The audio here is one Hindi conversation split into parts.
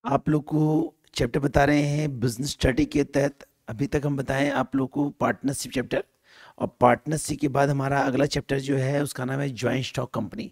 आप लोग को चैप्टर बता रहे हैं बिजनेस स्टडी के तहत। अभी तक हम बताएं आप लोग को पार्टनरशिप चैप्टर, और पार्टनरशिप के बाद हमारा अगला चैप्टर जो है उसका नाम है जॉइंट स्टॉक कंपनी।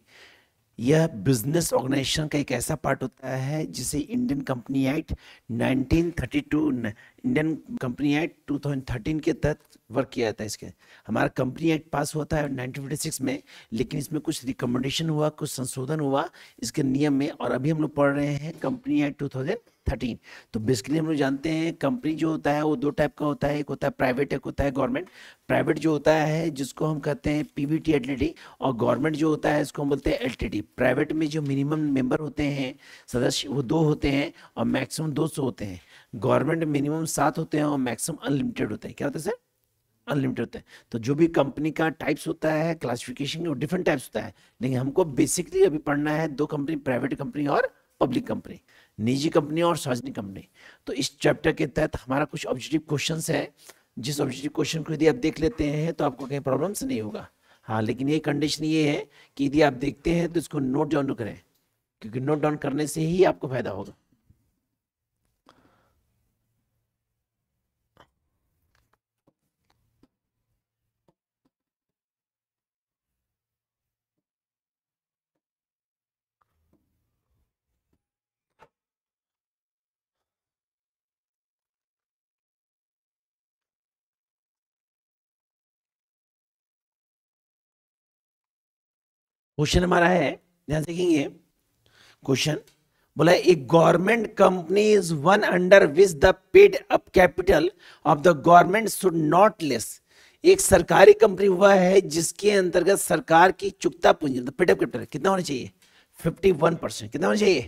यह बिजनेस ऑर्गेनाइजेशन का एक ऐसा पार्ट होता है जिसे Indian company act 1932 Indian company act 2013 के तहत वर्क किया जाता है। इसके हमारा कंपनी एक्ट पास होता है 1956 में, लेकिन इसमें कुछ रिकमेंडेशन हुआ, कुछ संशोधन हुआ इसके नियम में, और अभी हम लोग पढ़ रहे हैं कंपनी एक्ट 2013। तो बेसिकली हम लोग जानते हैं कंपनी जो होता है वो दो टाइप का होता है, एक होता है प्राइवेट, एक होता है गवर्नमेंट। प्राइवेट जो होता है जिसको हम कहते हैं पीवीटी एलटीडी, और गवर्नमेंट जो होता है इसको हम बोलते हैं एलटीडी। प्राइवेट में जो मिनिमम मेंबर होते हैं सदस्य वो 2 होते हैं और मैक्सिमम 200 होते हैं। गवर्नमेंट मिनिमम 7 होते हैं और मैक्सिमम अनलिमिटेड होते हैं। क्या होता है सर? अनलिमिटेड होता है। तो जो भी कंपनी का टाइप्स होता है क्लासिफिकेशन और डिफरेंट टाइप्स होता है, लेकिन हमको बेसिकली अभी पढ़ना है 2 कंपनी, प्राइवेट कंपनी और पब्लिक कंपनी, निजी कंपनी और सार्वजनिक कंपनी। तो इस चैप्टर के तहत हमारा कुछ ऑब्जेक्टिव क्वेश्चंस है, जिस ऑब्जेक्टिव क्वेश्चन को यदि आप देख लेते हैं तो आपको कहीं प्रॉब्लम्स नहीं होगा। हाँ, लेकिन ये कंडीशन ये है कि यदि आप देखते हैं तो इसको नोट डाउन करें, क्योंकि नोट डाउन करने से ही आपको फायदा होगा। क्वेश्चन हमारा है, ध्यान से देखेंगे। क्वेश्चन बोला है, एक government company is one under which the paid up capital of the government should not less. एक सरकारी कंपनी हुआ है जिसके अंतर्गत सरकार की चुकता पूंजी पेड अप कैपिटल कितना होना चाहिए? 51%। कितना होना चाहिए?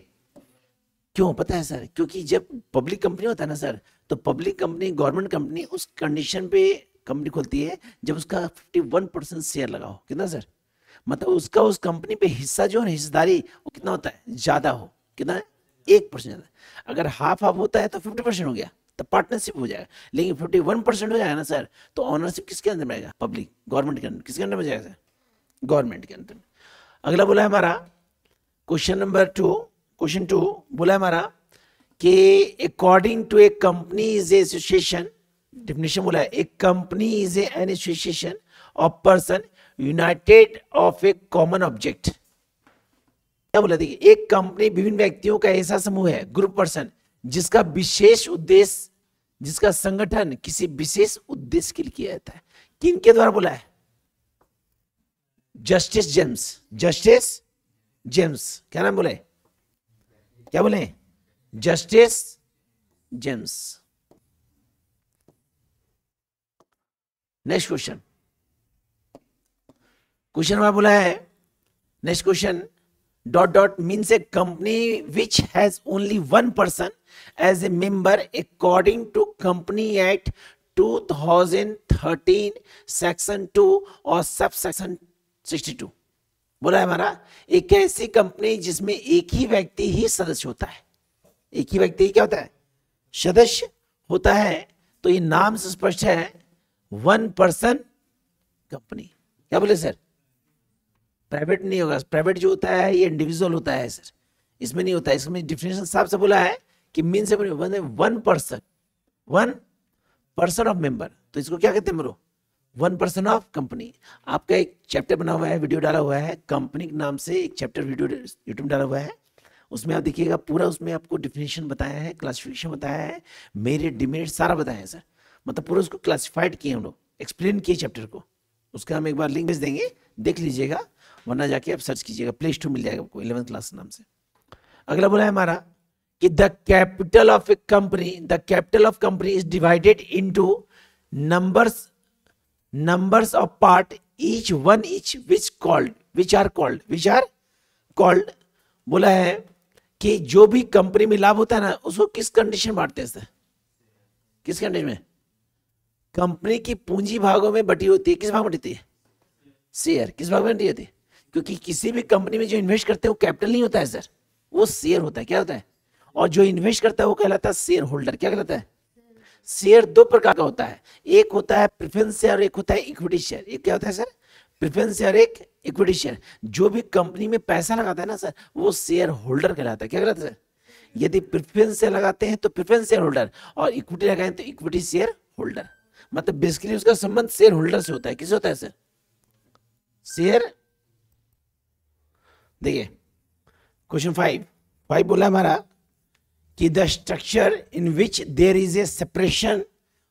क्यों पता है सर? क्योंकि जब पब्लिक कंपनी होता है ना सर, तो पब्लिक कंपनी, गवर्नमेंट कंपनी उस कंडीशन पे कंपनी खोलती है जब उसका 51% शेयर लगा हो। कितना सर? मतलब उसका उस कंपनी पे हिस्सा जो है, हिस्सेदारी, वो कितना होता है? ज्यादा हो। कितना है? 1% ज्यादा। अगर हाफ हाफ होता है तो 50% हो गया, तो पार्टनरशिप हो जाएगा। लेकिन 51% हो जाएगा ना सर, तो ऑनरशिप किसके अंदर में आएगा? पब्लिक, गवर्नमेंट के अंदर। किसके अंदर में जाएगा सर? गवर्नमेंट के अंदर। अगला बोला है हमारा क्वेश्चन नंबर 2। क्वेश्चन 2 बोला है हमारा कि according to a company is association. Definition बोला है, a company is an association of person united of a common object. क्या बोला? देखिए, एक कंपनी विभिन्न व्यक्तियों का ऐसा समूह है, ग्रुप पर्सन, जिसका विशेष उद्देश्य, जिसका संगठन किसी विशेष उद्देश्य के लिए किया जाता है। किनके द्वारा बोला है? Justice James. जस्टिस जेम्स, क्या नाम बोले? क्या बोले? Justice James. Next question. Question हमारा बोला है, next question, dot dot means a company which has only one person as a member according to company act 2013 section 2 और सब सेक्शन 62। बोला है हमारा, एक ऐसी कंपनी जिसमें एक ही व्यक्ति ही सदस्य होता है। एक ही व्यक्ति क्या होता है? सदस्य होता है। तो ये नाम से स्पष्ट है, वन पर्सन कंपनी। क्या बोले सर? प्राइवेट नहीं होगा। प्राइवेट जो होता है ये इंडिविजुअल होता है सर, इसमें नहीं होता है। इसमें डिफिनेशन साफ से बोला है कि मीन से one person, one person of member. तो इसको क्या कहते हैं bro? One person of company. आपका एक चैप्टर बना हुआ है, वीडियो डाला हुआ है, कंपनी के नाम से एक चैप्टर वीडियो यूट्यूब डाला हुआ है, उसमें आप देखिएगा पूरा। उसमें आपको डिफिनेशन बताया है, क्लासिफिकेशन बताया है, मेरिट डिमेरिट सारा बताया है सर। मतलब पूरा उसको क्लासिफाइड किए हम लोग, एक्सप्लेन किए चैप्टर को। उसका हम एक बार लिंक भेज देंगे, देख लीजिएगा, वरना जाके आप सर्च कीजिएगा, प्ले स्टोर मिल जाएगा आपको 11th क्लास नाम से। अगला बोला है हमारा कि the capital of a company, the capital of company is divided into numbers of part, each one each which are called। बोला है कि जो भी कंपनी में लाभ होता है ना, उसको किस कंडीशन बांटते हैं सर? किस कंडीशन में? कंपनी की पूंजी भागों में बटी होती है। किस भाग में बटी है? शेयर। किस भाग में बटी होती है? क्योंकि किसी भी कंपनी में जो इन्वेस्ट करते हैं वो कैपिटल नहीं होता है सर, वो शेयर होता है। क्या होता है? और जो इन्वेस्ट करता है वो कहलाता है शेयर होल्डर। क्या कहलाता है? शेयर 2 प्रकार का होता है, एक होता है प्रेफरेंस शेयर और एक होता है इक्विटी शेयर। एक क्या होता है सर? प्रेफरेंस शेयर, एक इक्विटी शेयर। जो भी कंपनी में पैसा लगाता है ना सर, वो शेयर होल्डर कहलाता है। क्या कहलाता है सर? यदि प्रेफरेंस शेयर लगाते हैं तो प्रेफरेंस शेयर होल्डर, और इक्विटी लगाएं तो इक्विटी शेयर होल्डर। मतलब बेसिकली उसका संबंध शेयर होल्डर से होता है। किससे होता है सर? शेयर। देखिए क्वेश्चन 5 बोला हमारा कि the structure in which there is a separation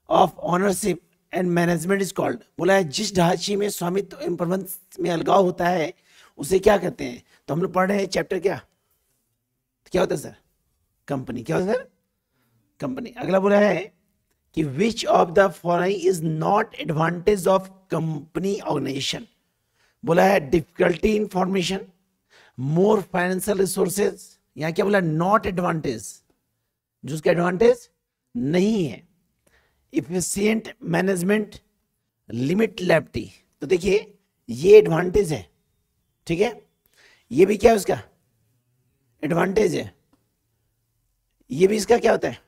of ownership and management is called. बोला है जिस ढांचे में स्वामित्व एवं प्रबंधन में अलगाव होता है उसे क्या कहते हैं? तो हम लोग पढ़ रहे हैं चैप्टर क्या होता है सर? कंपनी। क्या होता है सर? कंपनी। अगला बोला है कि which of the following is not advantage of company organisation. बोला है difficulty in formation, more financial resources. यहां क्या बोला? नॉट एडवांटेज, जो उसका एडवांटेज नहीं है। Efficient management, limit liability. तो देखिए ये एडवांटेज है, ठीक है, ये भी क्या है उसका? एडवांटेज है। ये भी इसका क्या होता है?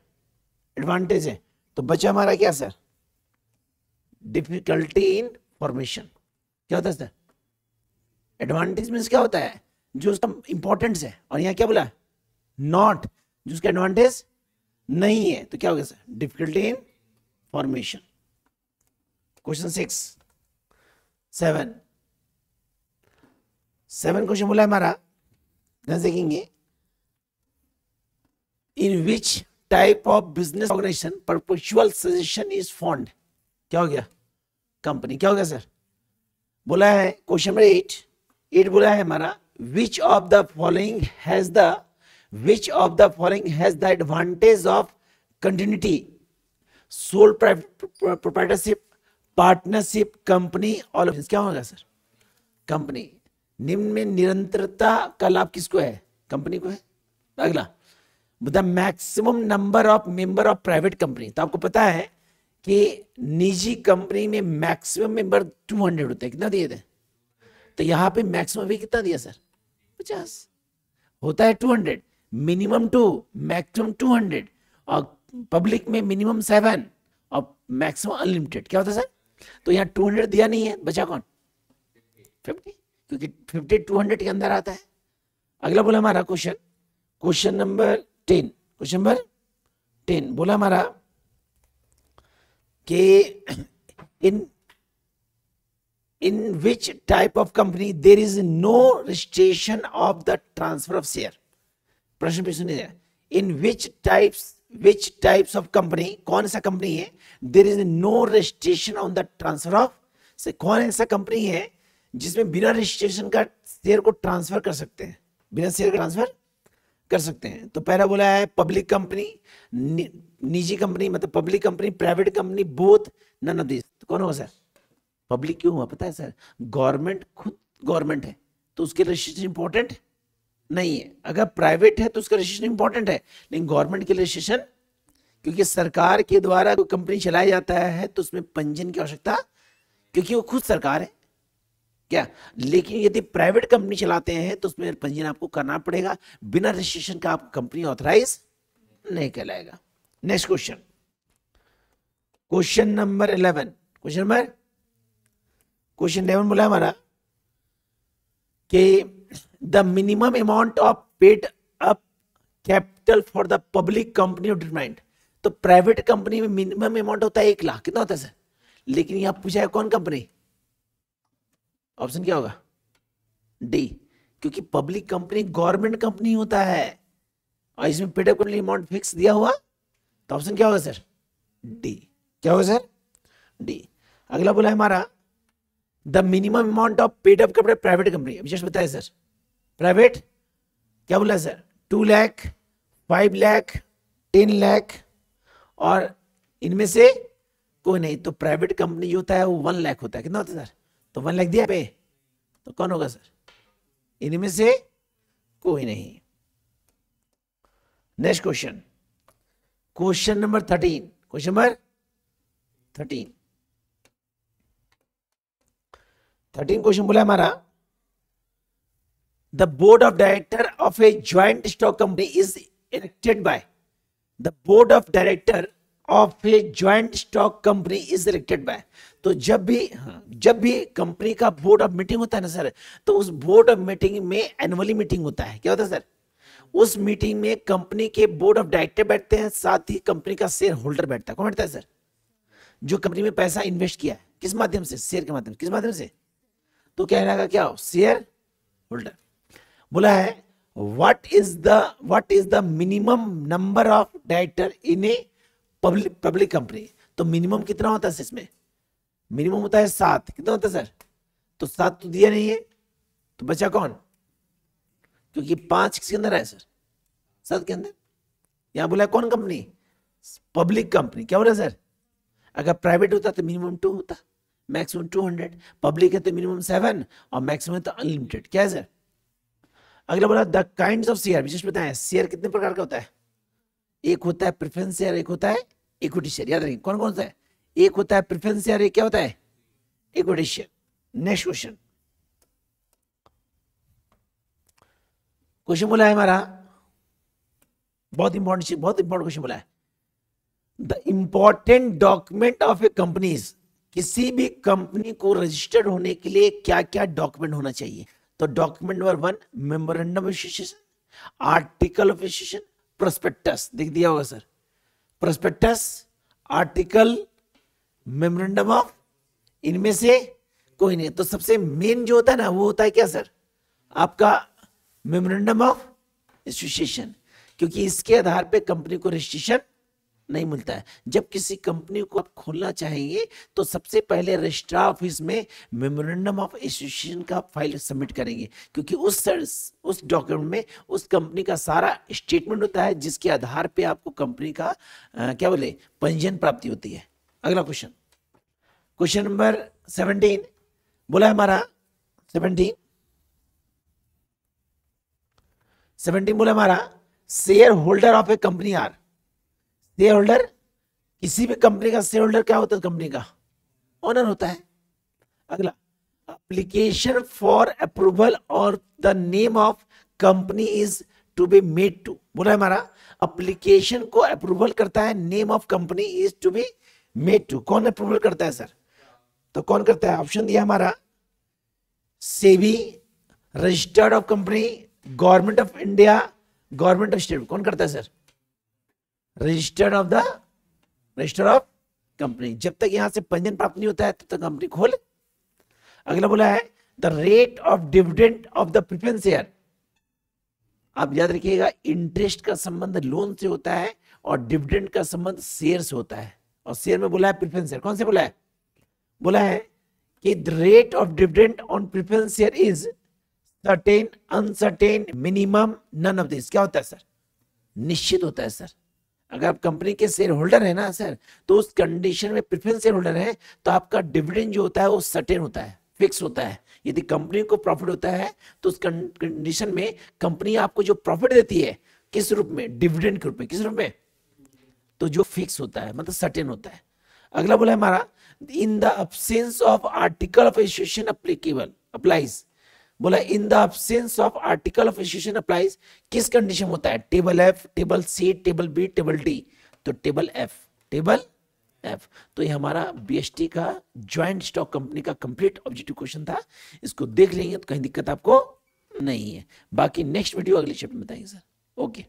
एडवांटेज है। तो बचा हमारा क्या सर? Difficulty in formation. क्या होता है सर? एडवांटेज मीन्स क्या होता है? जो उसका इंपॉर्टेंस है। और यहां क्या बोला? नॉट, जो उसका एडवांटेज नहीं है। तो क्या होगा sir? Difficulty in formation. Question 7 question बोला है हमारा, ध्यान देखेंगे। In which type of business organisation perpetual suggestion is formed. क्या हो गया? कंपनी। क्या हो गया सर? बोला है क्वेश्चन नंबर 8 बोला है हमारा which of the following has the advantage of continuity, sole proprietorship, partnership, company, all of this. क्या होगा सर? कंपनी। निम्न में निरंतरता का लाभ किसको है? कंपनी को है। अगला, the maximum number of member of private company. तो आपको पता है कि निजी कंपनी में मैक्सिमम मेंबर 200 होते हैं। कितना दिए थे? तो यहां पे मैक्सिमम भी कितना दिया सर? 50 होता है। 200 मिनिमम 2, मैक्सिमम 200, और पब्लिक में मिनिमम 7 और मैक्सिमम अनलिमिटेड। क्या होता है सर? तो यहाँ 200 दिया नहीं है, बचा कौन? 50, क्योंकि 50 200 के अंदर आता है। अगला बोला हमारा क्वेश्चन नंबर 10 बोला हमारा कि in which type of company there is no restriction of the transfer of share। प्रश्न पे सुनिए, in which types of company, कौन सा कंपनी है, there is no restriction on the transfer of से, कौन ऐसा कंपनी है जिसमें बिना रजिस्ट्रेशन का शेयर को ट्रांसफर कर सकते हैं? बिना शेयर का ट्रांसफर कर सकते हैं। तो पहला बोला है पब्लिक कंपनी, निजी कंपनी, मतलब public company, private company, both, none of this. तो कौन होगा सर? पब्लिक क्यों हुआ पता है सर? गवर्नमेंट, खुद गवर्नमेंट है तो उसके रजिस्ट्रेशन इंपॉर्टेंट नहीं है। अगर प्राइवेट है तो उसका रजिस्ट्रेशन इंपॉर्टेंट है, लेकिन गवर्नमेंट के रजिस्ट्रेशन, क्योंकि सरकार के द्वारा कोई कंपनी चलाया जाता है तो उसमें पंजीयन की आवश्यकता, क्योंकि वो खुद सरकार है क्या। लेकिन यदि प्राइवेट कंपनी चलाते हैं तो उसमें पंजीयन आपको करना पड़ेगा। बिना रजिस्ट्रेशन का आप कंपनी ऑथराइज नहीं कहलाएगा। Next question number 11। क्वेश्चन 11 बोला हमारा कि the minimum amount of paid up capital for the public company determined. तो प्राइवेट कंपनी में मिनिमम अमाउंट होता है 1 लाख। कितना होता है सर? लेकिन यहां पूछा है कौन कंपनी? ऑप्शन क्या होगा? डी, क्योंकि पब्लिक कंपनी गवर्नमेंट कंपनी होता है और इसमें पेड अप अमाउंट फिक्स दिया हुआ। तो ऑप्शन क्या होगा सर? डी। क्या होगा सर? डी। अगला बोला है हमारा the minimum amount of paid up capital private company. अभी जस्ट बताया सर, प्राइवेट क्या बोला सर? 2 लाख, 5 लाख, 10 लाख, और इनमें से कोई नहीं। तो प्राइवेट कंपनी जो होता है वो 1 लाख होता है। कितना होता है सर? तो 1 लाख दिया पे, तो कौन होगा सर? इनमें से कोई नहीं। Next question number 13। Question number 13 question बोला हमारा the board of director of A joint stock company is elected by. The board of director of A joint stock company is elected by. तो जब भी कंपनी का बोर्ड ऑफ मीटिंग होता है ना सर, तो उस बोर्ड ऑफ मीटिंग में एनुअली मीटिंग होता है। क्या होता है सर? उस मीटिंग में कंपनी के बोर्ड ऑफ डायरेक्टर बैठते हैं, साथ ही कंपनी का शेयर होल्डर बैठता है। कौन बैठता है सर? जो कंपनी में पैसा इन्वेस्ट किया है, किस माध्यम से? शेयर के माध्यम से। किस माध्यम से? तो कहने का क्या हो? Share holder. बोला है what is the minimum number of director in a public company. तो मिनिमम कितना होता है इसमें? मिनिमम होता है 7। कितना होता है सर? तो 7 तो दिया नहीं है, तो बचा कौन? क्योंकि 5 किसके अंदर है सर? 7 के अंदर। यहां बोला कौन कंपनी? Public company. क्या बोला सर? अगर प्राइवेट होता तो मिनिमम 2 होता, मैक्सिमम 200। पब्लिक है तो मिनिमम 7 और मैक्सिमम तो अनलिमिटेड। क्या है सर? अगला बोला द काइंड्स ऑफ शेयर। विशेष बताएं शेयर कितने प्रकार का होता है? एक होता है प्रेफरेंस शेयर, एक होता है इक्विटी शेयर। याद रखिए कौन कौन सा है? एक होता है प्रेफरेंस शेयर, एक क्या होता है? Equity share. Next question, question बोला है हमारा बहुत इंपॉर्टेंट क्वेश्चन बोला है। The important document of A companies. किसी भी कंपनी को रजिस्टर्ड होने के लिए क्या क्या डॉक्यूमेंट होना चाहिए? तो document number 1 memorandum of association, article of association, prospectus. देख दिया होगा sir, prospectus, article, memorandum of, इनमें से कोई नहीं। तो सबसे मेन जो होता है ना वो होता है क्या सर? आपका मेमोरेंडम ऑफ एसोसिएशन, क्योंकि इसके आधार पे कंपनी को रजिस्ट्रेशन नहीं मिलता है। जब किसी कंपनी को आप खोलना चाहेंगे तो सबसे पहले रजिस्ट्रार ऑफिस में मेमोरेंडम ऑफ एसोसिएशन का फाइल सबमिट करेंगे, क्योंकि उस डॉक्यूमेंट में उस कंपनी का सारा स्टेटमेंट होता है, जिसके आधार पे आपको कंपनी का क्या बोले पंजीयन प्राप्ति होती है। अगला क्वेश्चन, क्वेश्चन नंबर 17 बोला है हमारा 17 बोला हमारा shareholder of a company are. Shareholder, किसी भी कंपनी का शेयर होल्डर क्या होता है? कंपनी का ओनर होता है। अगला, एप्लीकेशन फॉर अप्रूवल और the name of company is to be made to. बोला हमारा एप्लीकेशन को अप्रूवल करता है, name of company is to be made to. कौन अप्रूवल करता है सर? तो कौन करता है? ऑप्शन दिया हमारा SEBI, registered of company, government of India, government of state. कौन करता है सर? Registered of company. जब तक यहां से पंजीयन प्राप्त नहीं होता है तब तक कंपनी खोल। अगला बोला है the rate of dividend of the preference share. आप याद रखिएगा इंटरेस्ट का संबंध लोन से होता है और डिविडेंड का संबंध शेयर से होता है। और शेयर में बोला है प्रेफरेंस शेयर। कौन से बोला है? बोला है कि the rate of dividend on preference share is certain, uncertain, minimum, none of this. क्या होता है सर? निश्चित होता है सर। अगर आप कंपनी के शेयर होल्डर है ना सर, तो उस कंडीशन में प्रेफरेंस शेयर होल्डर है तो आपका डिविडेंड जो होता है वो सर्टेन होता है, फिक्स होता है। यदि कंपनी को प्रॉफिट होता है तो उस कंडीशन में कंपनी आपको जो प्रॉफिट देती है किस रूप में? डिविडेंड के रूप में। किस रूप में? तो जो फिक्स होता है, मतलब सर्टेन होता है। अगला बोला है हमारा in the absence of article of association applicable applies. बोला in the absence of article of association applies किस कंडीशन होता है? Table F, table C, table B, table D. तो टेबल एफ। तो ये हमारा बीएसटी का ज्वाइंट स्टॉक कंपनी का कंप्लीट ऑब्जेक्टिव क्वेश्चन था। इसको देख लेंगे तो कहीं दिक्कत आपको नहीं है। बाकी नेक्स्ट वीडियो अगले चैप्टर में बताएंगे सर। ओके।